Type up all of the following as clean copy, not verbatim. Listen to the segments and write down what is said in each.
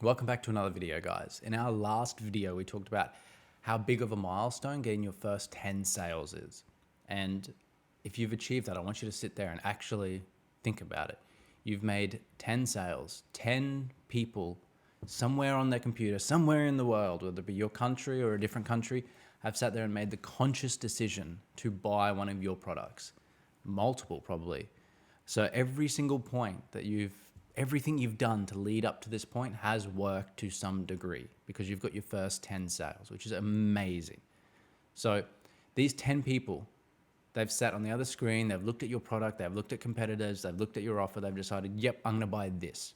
Welcome back to another video, guys. In our last video, we talked about how big of a milestone getting your first 10 sales is. And if you've achieved that, I want you to sit there and actually think about it. You've made 10 sales, 10 people somewhere on their computer, somewhere in the world, whether it be your country or a different country, have sat there and made the conscious decision to buy one of your products. Multiple, probably. So every single point that everything you've done to lead up to this point has worked to some degree because you've got your first 10 sales, which is amazing. So these 10 people, they've sat on the other screen, they've looked at your product, they've looked at competitors, they've looked at your offer, they've decided, yep, I'm going to buy this.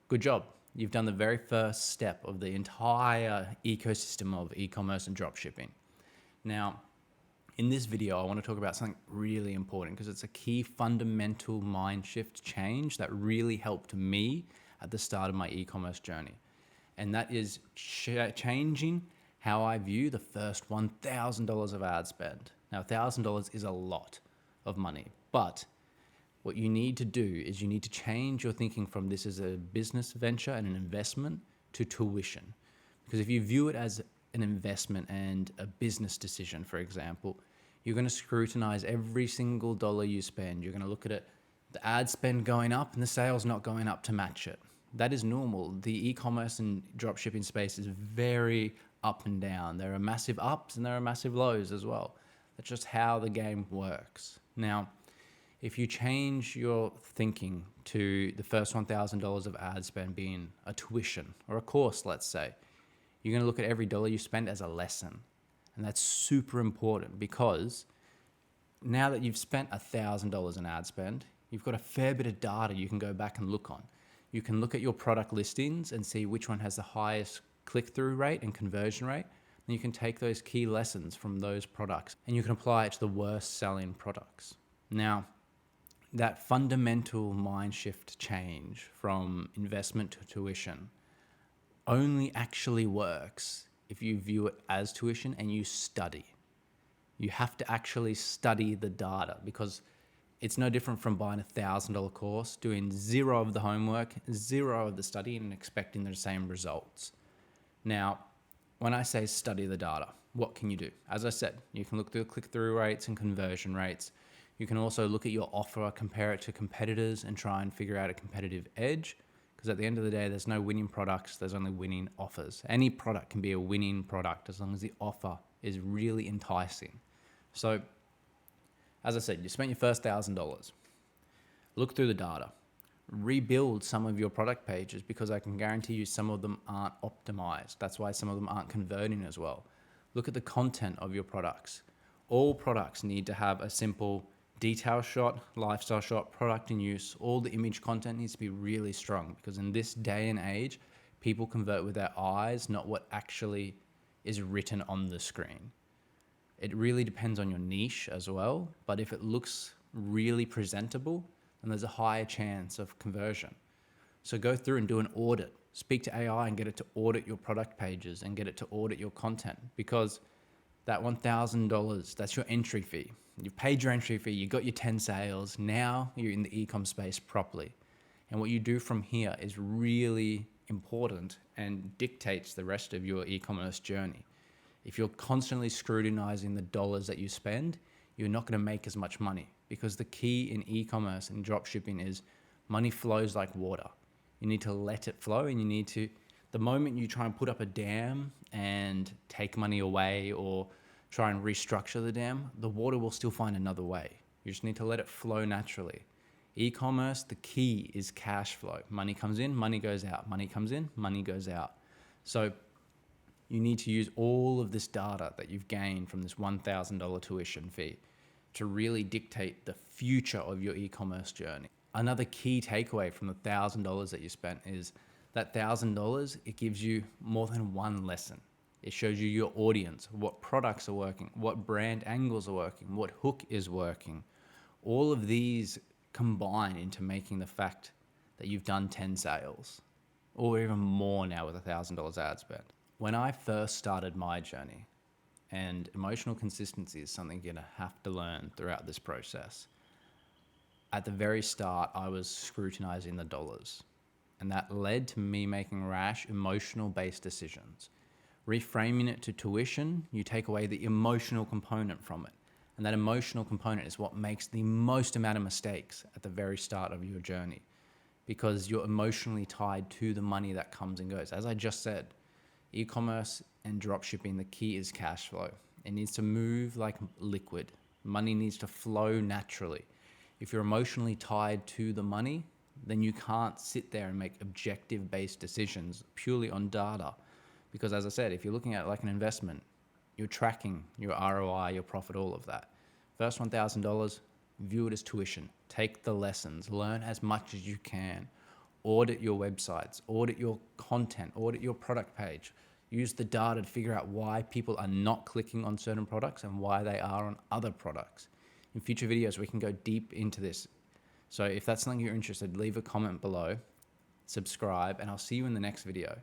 Good job. You've done the very first step of the entire ecosystem of e-commerce and dropshipping. Now, in this video, I want to talk about something really important because it's a key fundamental mind shift change that really helped me at the start of my e-commerce journey. And that is changing how I view the first $1,000 of ad spend. Now, $1,000 is a lot of money, but what you need to do is you need to change your thinking from this as a business venture and an investment to tuition. Because if you view it as an investment and a business decision, for example, you're going to scrutinize every single dollar you spend. You're going to look at it, the ad spend going up and the sales not going up to match it. That is normal. The e-commerce and dropshipping space is very up and down. There are massive ups and there are massive lows as well. That's just how the game works. Now, if you change your thinking to the first $1,000 of ad spend being a tuition or a course, let's say, you're going to look at every dollar you spend as a lesson. And that's super important because now that you've spent $1,000 in ad spend, you've got a fair bit of data you can go back and look on. You can look at your product listings and see which one has the highest click-through rate and conversion rate. And you can take those key lessons from those products and you can apply it to the worst selling products. Now, that fundamental mind shift change from investment to tuition only actually works if you view it as tuition and you study. You have to actually study the data because it's no different from buying a $1,000 course, doing zero of the homework, zero of the study, and expecting the same results. Now, when I say study the data, what can you do? As I said, you can look through click-through rates and conversion rates. You can also look at your offer, compare it to competitors, and try and figure out a competitive edge. Because at the end of the day, there's no winning products, there's only winning offers. Any product can be a winning product as long as the offer is really enticing. So, as I said, you spent your first $1,000. Look through the data. Rebuild some of your product pages because I can guarantee you some of them aren't optimized. That's why some of them aren't converting as well. Look at the content of your products. All products need to have a simple detail shot, lifestyle shot, product in use. All the image content needs to be really strong because in this day and age, people convert with their eyes, not what actually is written on the screen. It really depends on your niche as well, but if it looks really presentable, then there's a higher chance of conversion. So go through and do an audit. Speak to AI and get it to audit your product pages and get it to audit your content because that $1,000, that's your entry fee. You've paid your entry fee, you got your 10 sales, now you're in the e-com space properly. And what you do from here is really important and dictates the rest of your e-commerce journey. If you're constantly scrutinizing the dollars that you spend, you're not going to make as much money because the key in e-commerce and dropshipping is money flows like water. You need to let it flow and you need to, the moment you try and put up a dam and take money away or try and restructure the dam, the water will still find another way. You just need to let it flow naturally. E-commerce, the key is cash flow. Money comes in, money goes out. Money comes in, money goes out. So you need to use all of this data that you've gained from this $1,000 tuition fee to really dictate the future of your e-commerce journey. Another key takeaway from the $1,000 that you spent is that $1,000, it gives you more than one lesson. It shows you your audience, what products are working, what brand angles are working, what hook is working. All of these combine into making the fact that you've done 10 sales or even more now with $1,000 ad spend. When I first started my journey, and emotional consistency is something you're gonna have to learn throughout this process. At the very start, I was scrutinizing the dollars. And that led to me making rash, emotional-based decisions. Reframing it to tuition, you take away the emotional component from it. And that emotional component is what makes the most amount of mistakes at the very start of your journey, because you're emotionally tied to the money that comes and goes. As I just said, e-commerce and dropshipping, the key is cash flow. It needs to move like liquid. Money needs to flow naturally. If you're emotionally tied to the money, then you can't sit there and make objective-based decisions purely on data. Because as I said, if you're looking at like an investment, you're tracking your ROI, your profit, all of that. First $1,000, view it as tuition. Take the lessons, learn as much as you can. Audit your websites, audit your content, audit your product page. Use the data to figure out why people are not clicking on certain products and why they are on other products. In future videos, we can go deep into this. So if that's something you're interested, leave a comment below, subscribe, and I'll see you in the next video.